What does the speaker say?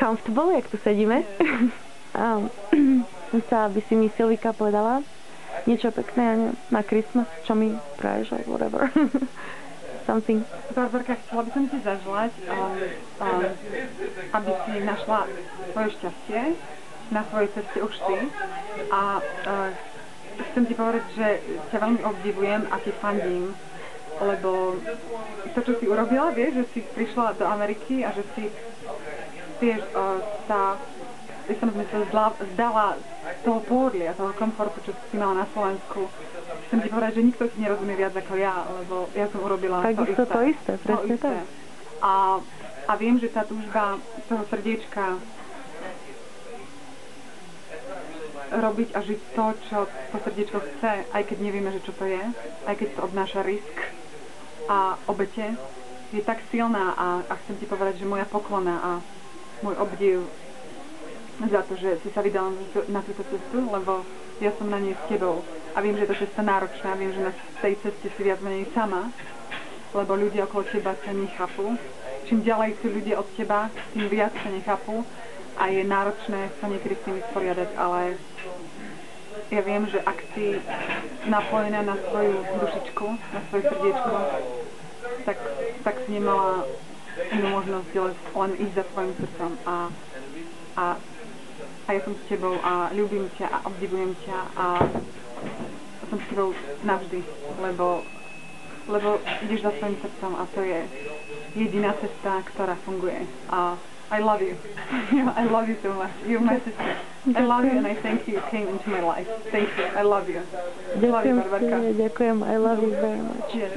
comfortable, jak tu sedíme. Chcela by si mi Silvika povedala niečo pekné na Christmas, čo mi praješ, or whatever. Something. Barbarka, chcela by som ti zaželať, aby si našla svoje šťastie na svojej ceste už ty. A chcem ti povedať, že ťa veľmi obdivujem a ti fandím, lebo to, čo si urobila, vieš, že si prišla do Ameriky a že si, vieš, sa zdala toho pohodlia, toho komfortu, čo si mala na Slovensku. Chcem ti povedať, že nikto ti nerozumie viac ako ja, lebo ja som urobila to isté, presne tak. A viem, že tá túžba toho srdiečka robiť a žiť to, čo to srdiečko chce, aj keď nevieme, že čo to je, aj keď to obnáša risk a obete, je tak silná a chcem ti povedať, že moja poklona a môj obdiv za to, že si sa vydala na túto cestu, lebo ja som na nej s tebou a viem, že je to cesta náročná, viem, že na tej ceste si viac menej sama, lebo ľudia okolo teba sa nechápu. Čím ďalej sú ľudia od teba, tým viac sa nechápu a je náročné sa niekedy s tým vysporiadať, ale ja viem, že ak si napojená na svoju dušičku, na svoje srdiečko, tak si nemala inú možnosť len ísť za svojim srdcom a ja som s tebou a ľúbim ťa a obdivujem ťa a som s tebou navždy, lebo ideš za svojim srdcom a to je jediná cesta, ktorá funguje. A I love you. I love you so much. You're my sister. I love you and I thank you came into my life. Thank you. I love you. Ďakujem, I love you very much. Yes.